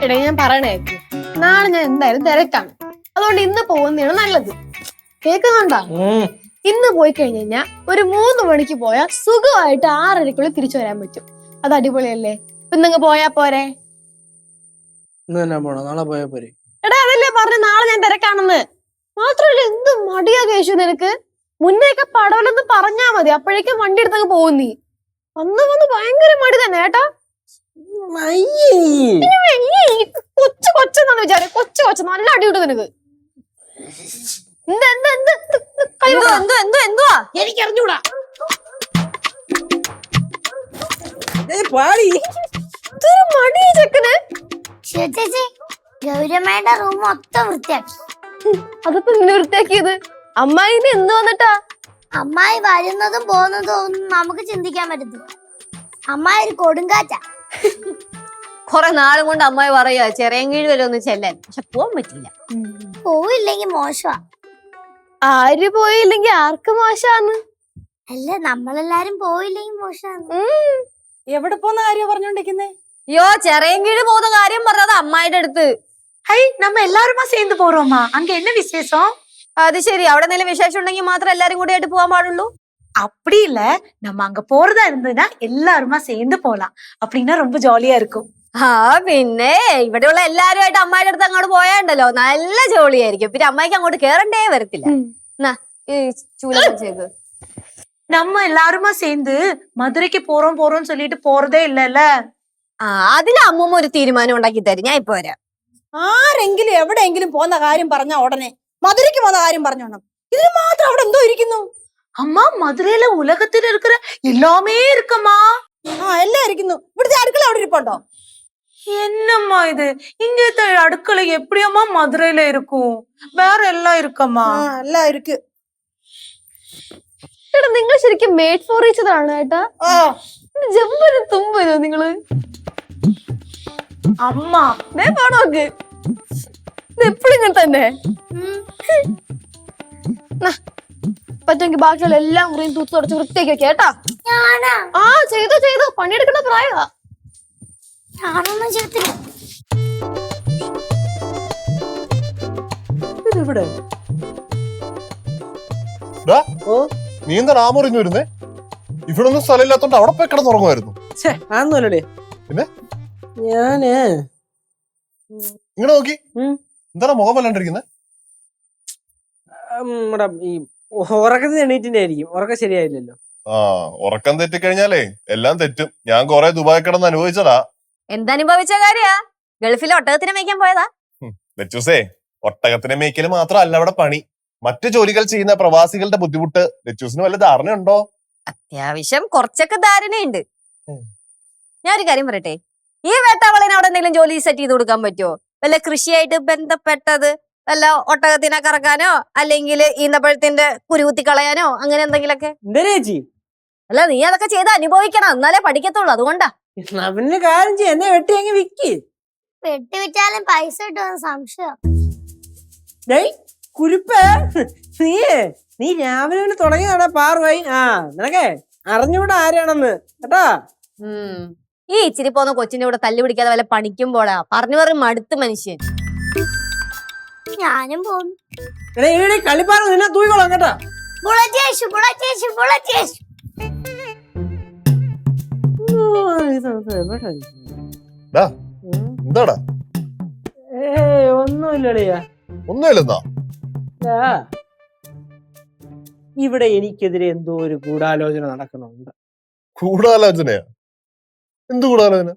എടാ ഞാൻ പറയണേക്ക് നാളെ ഞാൻ എന്തായാലും തിരക്കാണ്. അതുകൊണ്ട് ഇന്ന് പോകുന്നതാണ് നല്ലത്. കേക്കുന്നുണ്ടോ? ഇന്ന് പോയി കഴിഞ്ഞു കഴിഞ്ഞാ ഒരു 3 മണിക്ക് പോയാൽ സുഖമായിട്ട് 6:30 തിരിച്ചു വരാൻ പറ്റും. അത് അടിപൊളിയല്ലേ? ഇന്നങ്ങ് പോയാ പോരെ? നാളെ പോയാ പോരെ? എടാ അതല്ലേ പറഞ്ഞ നാളെ ഞാൻ തിരക്കാണെന്ന്. മാത്രമല്ല എന്ത് മടിയാ കേശു നിനക്ക്. മുന്നേക്കെ പടവലെന്ന് പറഞ്ഞാ മതി, അപ്പോഴേക്കും വണ്ടി എടുത്തങ്ങ് പോകും നീ. വന്ന് ഭയങ്കര മടി തന്നെ കേട്ടോ. കൊച്ചെന്നാണ് വിചാരം. കൊച്ചു നല്ല അടി കിട്ടും നിനക്ക്. എനിക്കറിഞ്ഞൂടാ. മടി ചെക്കന്. ഗൗരമ്മയുടെ റൂം മൊത്തം വൃത്തിയാക്കി. അതിപ്പോ നിന്നെ വൃത്തിയാക്കിയത് അമ്മായിനെ എന്ത് വന്നിട്ടാ? അമ്മായി വരുന്നതും പോകുന്നതും ഒന്നും നമുക്ക് ചിന്തിക്കാൻ പറ്റത്തില്ല. അമ്മായി ഒരു കൊടുങ്കാറ്റാ. കൊറേ നാളും കൊണ്ട് അമ്മായി പറയാ ചെറിയങ്കീഴ് വരെ ഒന്ന് ചെല്ലാൻ, പക്ഷെ പോവാൻ പറ്റില്ല. പോയില്ലെങ്കി മോശമാ. ആര് പോയില്ലെങ്കി ആർക്ക് മോശാന്ന്? അല്ല, നമ്മളെല്ലാരും പോയില്ലെങ്കി മോശമാണ്. എവിടെ പോന്ന കാര്യം പറഞ്ഞോണ്ടിരിക്കുന്നേ? അയ്യോ, ചെറിയങ്കീഴ് പോകുന്ന കാര്യം പറഞ്ഞത് അമ്മായിയുടെ അടുത്ത്. ഹൈ, നമ്മ എല്ലാരുമാ சேர்ந்து போறோமா? அங்க என்ன விசேஷம்? അത് ശരി, അവിടെ എന്തെങ്കിലും വിശേഷം ഉണ്ടെങ്കിൽ മാത്രം എല്ലാരും കൂടി ആയിട്ട് പോകാൻ പാടുള്ളൂ. அப்படி இல்ல, நம்ம அங்க போறதா இருந்ததுன்னா எல்லாருமா சேர்ந்து போலாம். அப்படின்னா ரொம்ப ஜாலியா இருக்கும். ആ പിന്നെ ഇവിടെയുള്ള എല്ലാരുമായിട്ട് അമ്മായിയുടെ അടുത്ത് അങ്ങോട്ട് പോയാണ്ടല്ലോ നല്ല ജോളിയായിരിക്കും. പിന്നെ അമ്മായിക്ക് അങ്ങോട്ട് കേറണ്ടേ വരത്തില്ല. എന്നാ ഈ ചൂലം ചെയ്ത് நம்ம எல்லாருமா சேர்ந்து மதுரைக்கு போறோம்னு சொல்லிட்டு போறதே இல்லல்ல. ആ അതിൽ അമ്മൂമ്മ ഒരു തീരുമാനം ഉണ്ടാക്കി തരും. ഞാൻ ഇപ്പൊ വരാം. ആരെങ്കിലും എവിടെയെങ്കിലും പോകുന്ന കാര്യം പറഞ്ഞ ഉടനെ മധുരയ്ക്ക് പോകുന്ന കാര്യം പറഞ്ഞോണം. ഇതിന് മാത്രം അവിടെ എന്തോ ഇരിക്കുന്നു? அம்மா, மதுரையில உலகத்துல இருக்கிற எல்லாமே இருக்குமா? എല്ലാം ഇരിക്കുന്നു. ഇവിടുത്തെ അടുക്കള അവിടെ ഇരിപ്പുണ്ടോ? என்னம்மா இது? இங்கത്തെ അടുക്കള எப்படியம்மா மதுரையில இருக்கும்? வேற எல்லாம் இருக்கம்மா? എല്ലാം ഇരിക്കും. എടാ നിങ്ങൾ ശരിക്കും മേഡ് ഫോർ ഈച്ച് ആണ് കേട്ടാ. ജമ്പനും തുമ്പനോ നിങ്ങള്? അമ്മ പോണോക്ക് എപ്പോഴും ഇങ്ങനെ തന്നെ. പറ്റുമെങ്കിൽ ബാക്കിയുള്ള എല്ലാം മുറിയും തൂത്ത് തുടച്ച് വൃത്തിയാക്കി വെക്കാം കേട്ടാ. ചെയ്തു പണിയെടുക്കുന്ന പ്രായമാ. ഞാനൊന്നും ചെയ്തില്ല. നീ എന്താ ആമറിഞ്ഞു വരുന്നേ? ഇവിടെ ഒന്നും സ്ഥലമില്ലാത്തോണ്ട് അവിടെ പോയി കിടന്നുറങ്ങുമായിരുന്നു. ആന്നല്ലേ പിന്നെ ഞാന് ഇങ്ങനെ നോക്കി എന്താണ് മുഖം വല്ലാണ്ടിരിക്കുന്നത്? ഈ ഉറക്കത്തിന് എണീറ്റിന്റെ ആയിരിക്കും. ഉറക്കം ശരിയായില്ലല്ലോ. ഉറക്കം തെറ്റിക്കഴിഞ്ഞാലേ എല്ലാം തെറ്റും. ഞാൻ കൊറേ ദുബായ് കിടന്ന് അനുഭവിച്ചതാ. എന്തനുഭവിച്ച കാര്യാ? ഗൾഫിലെ ഒട്ടകത്തിനെ മേയ്ക്കാൻ പോയതാ. ലച്ചൂസേ, ഒട്ടകത്തിനെ മേയ്ക്കല് മാത്രമല്ല അവിടെ പണി. മറ്റു ജോലികൾ ചെയ്യുന്ന പ്രവാസികളുടെ ബുദ്ധിമുട്ട് ലച്ചൂസിന് വല്ല ധാരണയുണ്ടോ? അത്യാവശ്യം കുറച്ചൊക്കെ ധാരണയുണ്ട്. ഞാനൊരു കാര്യം പറയട്ടെ, ഈ വേട്ടാവളിന് അവിടെ എന്തെങ്കിലും ജോലി സെറ്റ് ചെയ്ത് കൊടുക്കാൻ പറ്റുമോ? വല്ല കൃഷിയായിട്ട് ബന്ധപ്പെട്ടത്, വല്ല ഒട്ടകത്തിനെ കറക്കാനോ അല്ലെങ്കിൽ ഈന്തപ്പഴത്തിന്റെ കുരുകുത്തി കളയാനോ അങ്ങനെ എന്തെങ്കിലുമൊക്കെ. ചേച്ചി, അല്ല, നീ അതൊക്കെ ചെയ്ത് അനുഭവിക്കണം, എന്നാലേ പഠിക്കത്തുള്ളൂ. അതുകൊണ്ടാ. പിന്നെ കാര്യം ചെയ്യ, എന്നെ വെട്ടി അങ്ങ് വിക്ക്. വെട്ടി വിറ്റാലും പൈസ കിട്ടുമെന്ന് സംശയം. കുരിപ്പേ, നീ രാവിലെ തുടങ്ങിയതാടാ പാറുവായി. നിനക്കേ അറിഞ്ഞൂടാ ആരാണെന്ന് കേട്ടാ. ഈ ഇച്ചിരി പോന്ന കൊച്ചിന്റെ കൂടെ തല്ലി പിടിക്കാതെ വല്ല പണിക്കും പോടാ. പറഞ്ഞു പറയും മടുത്ത് മനുഷ്യൻ. ഞാനും പോകുന്നു. കളിപ്പാറ നിന്നെ തൂയിക്കോളാം കേട്ടാ. എന്താടാ? ഒന്നുമില്ലടിയാ. ഒന്നുമില്ലെന്നാ? ഇവിടെ എനിക്കെതിരെ എന്തോ ഒരു ഗൂഢാലോചന നടക്കണുണ്ട്. ഗൂഢാലോചനയാ? എന്ത് ഗൂഢാലോചന?